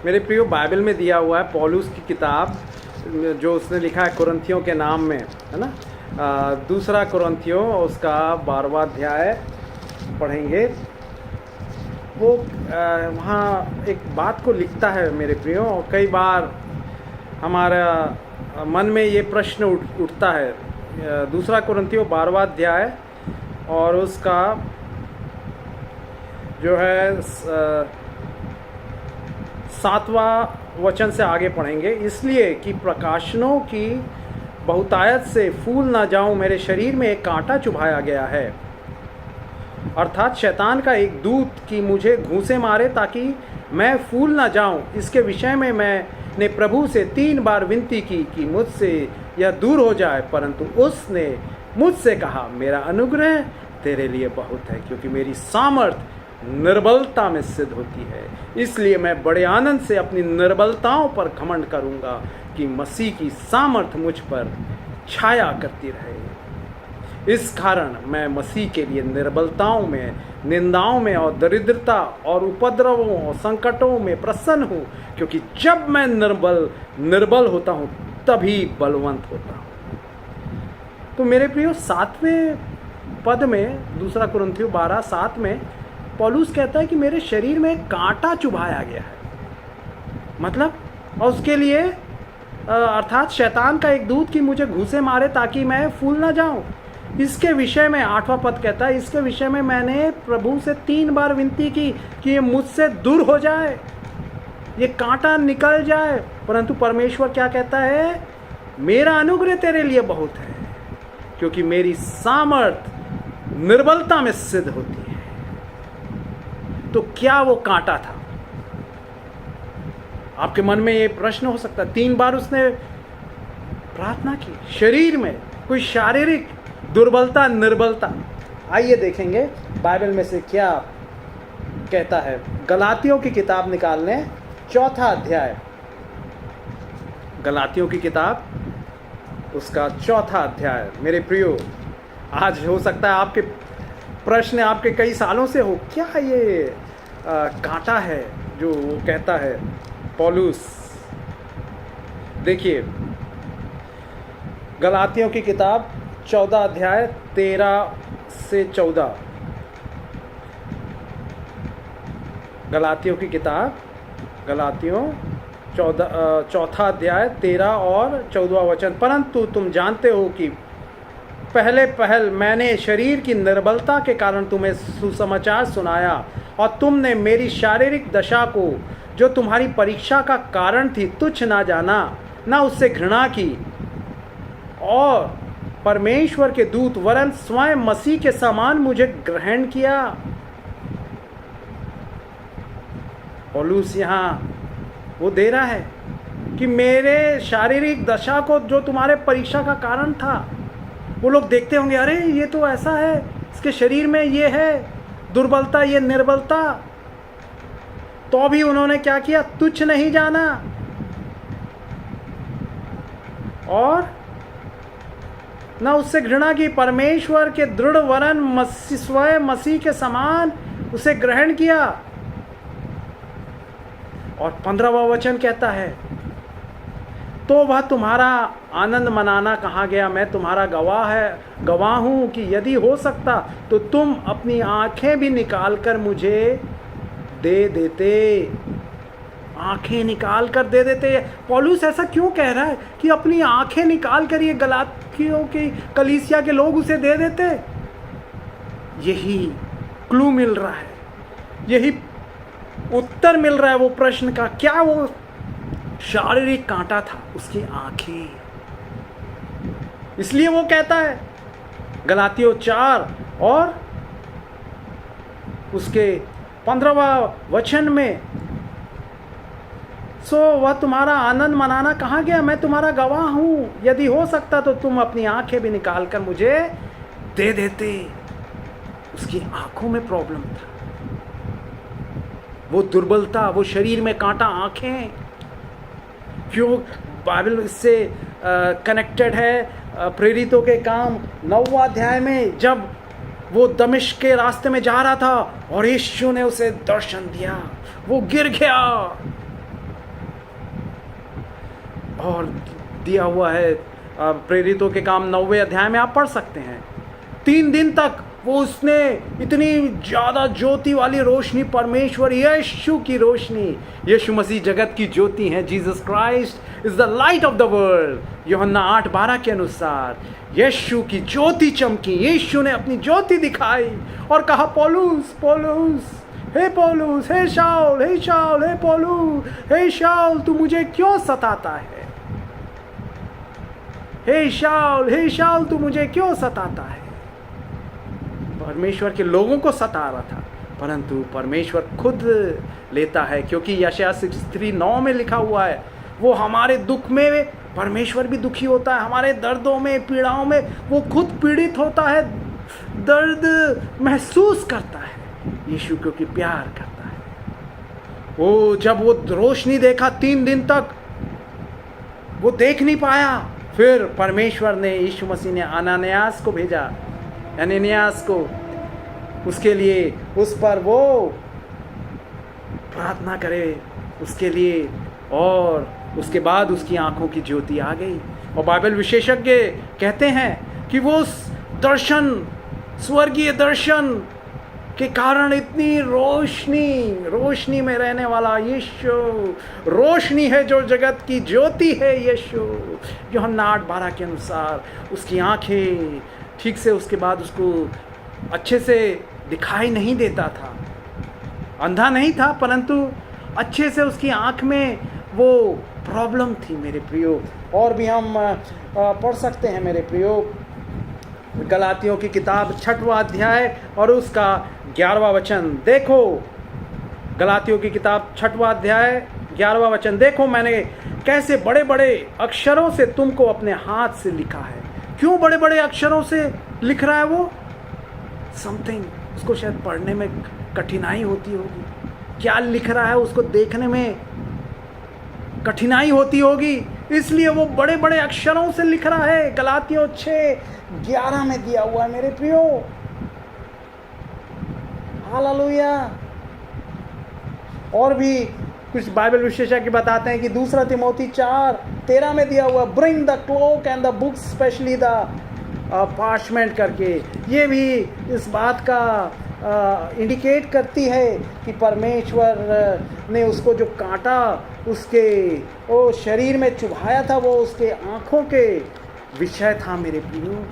मेरे प्रियो, बाइबल में दिया हुआ है पौलुस की किताब जो उसने लिखा है कुरिन्थियों के नाम में, है ना। दूसरा कुरिन्थियों उसका 12वां अध्याय पढ़ेंगे। वो वहाँ एक बात को लिखता है मेरे प्रियो, और कई बार हमारा मन में ये प्रश्न उठता है। दूसरा कुरिन्थियों 12वां अध्याय और उसका जो है 7वां वचन से आगे पढ़ेंगे। इसलिए कि प्रकाशनों की बहुतायत से फूल ना जाऊं, मेरे शरीर में एक कांटा चुभाया गया है, अर्थात शैतान का एक दूत कि मुझे घूंसे मारे ताकि मैं फूल ना जाऊं। इसके विषय में मैंने प्रभु से 3 बार विनती की कि मुझसे यह दूर हो जाए, परंतु उसने मुझसे कहा, मेरा अनुग्रह तेरे लिए बहुत है, क्योंकि मेरी सामर्थ निर्बलता में सिद्ध होती है। इसलिए मैं बड़े आनंद से अपनी निर्बलताओं पर घमंड करूंगा कि मसीह की सामर्थ मुझ पर छाया करती रहे। इस कारण मैं मसीह के लिए निर्बलताओं में, निंदाओं में और दरिद्रता और उपद्रवों और संकटों में प्रसन्न हूँ, क्योंकि जब मैं निर्बल होता हूँ तभी बलवंत होता हूँ। तो मेरे प्रियो, 7वें पद में, दूसरा कुरिन्थियों 12:7 में पौलुस कहता है कि मेरे शरीर में एक कांटा चुभाया गया है। मतलब, और उसके लिए अर्थात शैतान का एक दूत कि मुझे घूंसे मारे ताकि मैं फूल ना जाऊं। इसके विषय में 8वां पद कहता है, इसके विषय में मैंने प्रभु से 3 बार विनती की कि ये मुझसे दूर हो जाए, ये कांटा निकल जाए, परंतु परमेश्वर क्या कहता है, मेरा अनुग्रह तेरे लिए बहुत है, क्योंकि मेरी सामर्थ निर्बलता में सिद्ध होती है। तो क्या वो कांटा था? आपके मन में ये प्रश्न हो सकता है। 3 बार उसने प्रार्थना की, शरीर में कोई शारीरिक दुर्बलता, निर्बलता। आइए देखेंगे बाइबल में से क्या कहता है। गलातियों की किताब निकाल लें, 4था अध्याय। गलातियों की किताब उसका 4था अध्याय। मेरे प्रियो, आज हो सकता है आपके प्रश्न आपके कई सालों से हो, क्या ये कांटा है जो वो कहता है पौलुस। देखिए, गलातियों की किताब 14 अध्याय 13 से 14। गलातियों की किताब, गलातियों 4था अध्याय 13 और 14वां वचन। परंतु तुम जानते हो कि पहल मैंने शरीर की निर्बलता के कारण तुम्हें सुसमाचार सुनाया, और तुमने मेरी शारीरिक दशा को, जो तुम्हारी परीक्षा का कारण थी, तुच्छ ना जाना, ना उससे घृणा की, और परमेश्वर के दूत वरन स्वयं मसीह के समान मुझे ग्रहण किया। पौलुस यहाँ वो दे रहा है कि मेरे शारीरिक दशा को, जो तुम्हारे परीक्षा का कारण था, वो लोग देखते होंगे, अरे ये तो ऐसा है, इसके शरीर में ये है दुर्बलता, ये निर्बलता, तो भी उन्होंने क्या किया, तुच्छ नहीं जाना, और न उससे घृणा की, परमेश्वर के दृढ़ वरन स्वयं मसीह के समान उसे ग्रहण किया। और 15वां वचन कहता है, तो वह तुम्हारा आनंद मनाना कहाँ गया, मैं तुम्हारा गवाह हूँ कि यदि हो सकता तो तुम अपनी आंखें भी निकाल कर मुझे दे देते। आंखें निकाल कर दे देते। पौलुस ऐसा क्यों कह रहा है कि अपनी आंखें निकाल कर ये गलातियों की कलीसिया के लोग उसे दे देते? यही क्लू मिल रहा है, यही उत्तर मिल रहा है वो प्रश्न का। क्या वो शारीरिक कांटा था? उसकी आंखें। इसलिए वो कहता है गलातियों 4 और उसके 15वां वचन में, सो वह तुम्हारा आनंद मनाना कहाँ गया, मैं तुम्हारा गवाह हूं, यदि हो सकता तो तुम अपनी आंखें भी निकाल कर मुझे दे देते। उसकी आंखों में प्रॉब्लम था, वो दुर्बलता, वो शरीर में कांटा, आंखें। क्यों? बाइबल इससे कनेक्टेड है। प्रेरितों के काम 9वां अध्याय में, जब वो दमिश्क के रास्ते में जा रहा था और यीशु ने उसे दर्शन दिया, वो गिर गया और दिया हुआ है प्रेरितों के काम 9वें अध्याय में आप पढ़ सकते हैं। 3 दिन तक वो उसने इतनी ज़्यादा ज्योति वाली रोशनी, परमेश्वर यीशु की रोशनी, यीशु मसीह जगत की ज्योति है। Jesus Christ is the light of the world. यूहन्ना 8:12 के अनुसार यीशु की ज्योति चमकी, यीशु ने अपनी ज्योति दिखाई और कहा, पौलुस पौलुस, हे पौलुस, हे शाऊल, हे शाऊल, हे पौलुस, हे शाऊल, तू मुझे क्यों सताता है? हे शाऊल, तू मुझे क्यों सताता है? परमेश्वर के लोगों को सता रहा था, परंतु परमेश्वर खुद लेता है, क्योंकि यशायाह 63:9 में लिखा हुआ है, वो हमारे दुख में, परमेश्वर भी दुखी होता है, हमारे दर्दों में, पीड़ाओं में वो खुद पीड़ित होता है, दर्द महसूस करता है। यीशु क्योंकि प्यार करता है। वो जब वो रोशनी देखा 3 दिन तक वो देख नहीं पाया, फिर परमेश्वर ने, यीशु मसीह ने अनानियास को भेजा, अननियास को, उसके लिए, उस पर वो प्रार्थना करे उसके लिए, और उसके बाद उसकी आंखों की ज्योति आ गई। और बाइबल विशेषज्ञ कहते हैं कि वो उस दर्शन, स्वर्गीय दर्शन के कारण इतनी रोशनी में रहने वाला यीशु, रोशनी है जो जगत की ज्योति है यीशु। यूहन्ना 8:12 के अनुसार उसकी आंखें ठीक से उसके बाद उसको अच्छे से दिखाई नहीं देता था, अंधा नहीं था, परंतु अच्छे से उसकी आंख में वो प्रॉब्लम थी मेरे प्रियो। और भी हम पढ़ सकते हैं मेरे प्रियो, गलातियों की किताब 6वां अध्याय और उसका 11वां वचन देखो। गलातियों की किताब 6वां अध्याय 11वां वचन, देखो मैंने कैसे बड़े बड़े अक्षरों से तुमको अपने हाथ से लिखा है। क्यों बड़े बड़े अक्षरों से लिख रहा है वो? समथिंग, उसको शायद पढ़ने में कठिनाई होती होगी, क्या लिख रहा है उसको देखने में कठिनाई होती होगी, इसलिए वो बड़े बड़े अक्षरों से लिख रहा है। गलातियों 6:11 में दिया हुआ है मेरे प्रियो। हालेलुया। और भी कुछ बाइबल विशेषज्ञ बताते हैं कि 2 तिमोथी 4:13 में दिया हुआ, bring the cloak and the books especially the parchment करके। ये भी इस बात का इंडिकेट करती है कि परमेश्वर ने उसको जो कांटा उसके वो शरीर में चुभाया था, वो उसके आँखों के विषय था मेरे प्रियो।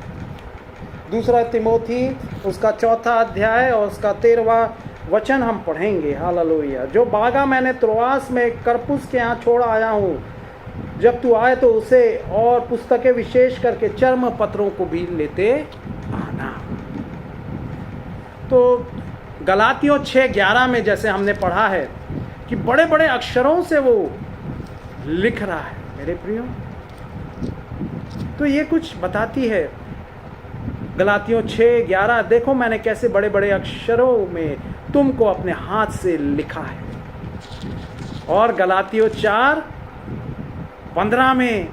2 तिमोथी उसका 4 अध्याय और उसका 13वां वचन हम पढ़ेंगे। हालेलुया। जो बागा मैंने त्रोआस में करपुस के यहाँ छोड़ आया हूँ, जब तू आए तो उसे और पुस्तकें विशेष करके चर्म पत्रों को भी लेते आना। तो गलातियों 6:11 में जैसे हमने पढ़ा है कि बड़े बड़े अक्षरों से वो लिख रहा है मेरे प्रियो, तो ये कुछ बताती है। गलातियों 6:11, देखो मैंने कैसे बड़े बड़े अक्षरों में तुमको अपने हाथ से लिखा है। और गलातियों 4:15 में,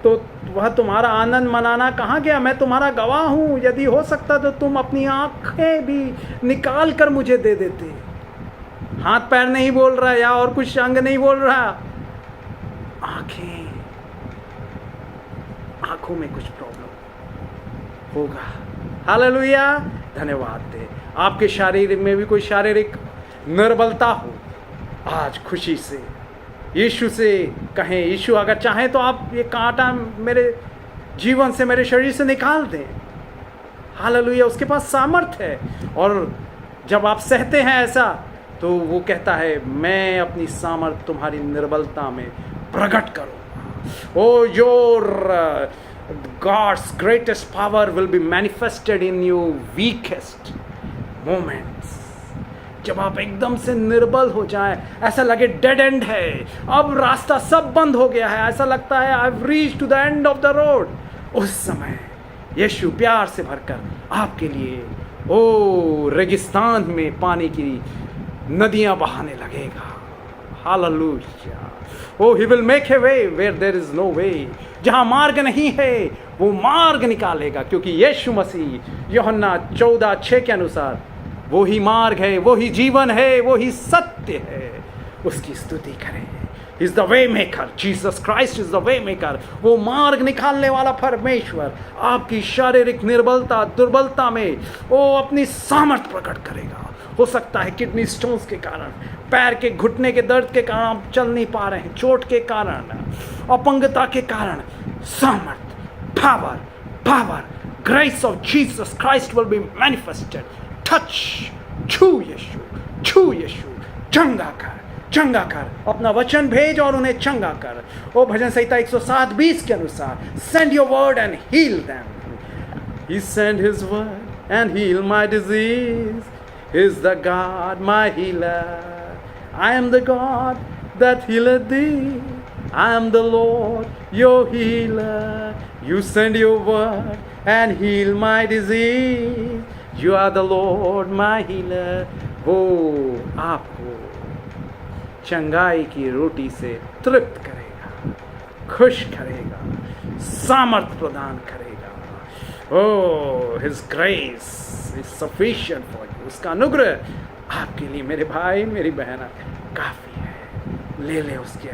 तो वह तुम्हारा आनंद मनाना कहाँ गया? मैं तुम्हारा गवाह हूँ, यदि हो सकता तो तुम अपनी आंखें भी निकाल कर मुझे दे देते। हाथ पैर नहीं बोल रहा या और कुछ अंग नहीं बोल रहा, आंखों में कुछ प्रॉब्लम होगा। हालेलुया। धन्यवाद दे। आपके शरीर में भी कोई शारीरिक निर्बलता हो, आज खुशी से यीशु से कहें, यीशु अगर चाहें तो आप ये कांटा मेरे जीवन से, मेरे शरीर से निकाल दें। हालेलुया। उसके पास सामर्थ है। और जब आप सहते हैं ऐसा, तो वो कहता है, मैं अपनी सामर्थ तुम्हारी निर्बलता में प्रकट करूँगा। ओ your God's greatest power will be manifested in your weakest moments. जब आप एकदम से निर्बल हो जाएं, ऐसा लगे डेड एंड है, अब रास्ता सब बंद हो गया है, ऐसा लगता है I've reached to the end of the road, उस समय यीशु प्यार से भरकर आपके लिए ओ रेगिस्तान में पानी की नदियां बहाने लगेगा। Hallelujah. Oh, he will make a way where there is no way. जहाँ मार्ग नहीं है वो मार्ग निकालेगा, क्योंकि यीशु मसीह यूहन्ना 14:6 के अनुसार वो ही मार्ग है, वो ही जीवन है, वो ही सत्य है। उसकी स्तुति करें, is the way maker, Jesus Christ is the way maker. वो मार्ग निकालने वाला परमेश्वर आपकी शारीरिक निर्बलता, दुर्बलता में वो अपनी सामर्थ प्रकट करेगा। हो सकता है किडनी स्टोन्स के कारण, पैर के घुटने के दर्द के कारण आप चल नहीं पा रहे हैं, चोट के कारण, अपंगता के कारण, सामर्थ, power, power, grace of Jesus Christ will be manifested. Touch, छू यीशु, छू यीशु, चंगा कर, चंगा कर, अपना वचन भेज और उन्हें चंगा कर। ओ भजन संहिता 107:20 के अनुसार, send your word and heal them. He sent his word and heal my disease. He is the God my healer. I am the God that healeth thee. I am the Lord your healer. You send your word and heal my disease. You are the Lord my healer. वो आपको चंगाई की रोटी से तृप्त करेगा, खुश करेगा, सामर्थ प्रदान करेगा। Oh, his grace is sufficient for you. उसका अनुग्रह आपके लिए मेरे भाई, मेरी बहन, काफ़ी है। ले ले उसके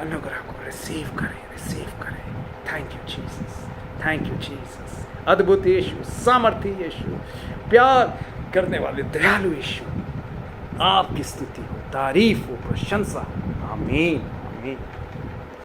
अनुग्रह को, रिसीव करें, रिसीव करें। Thank you Jesus, thank you Jesus. अद्भुत यीशु, सामर्थी यीशु, प्यार करने वाले दयालु यीशु, आपकी स्तुति हो, तारीफ हो, प्रशंसा हो। आमीन, आमीन।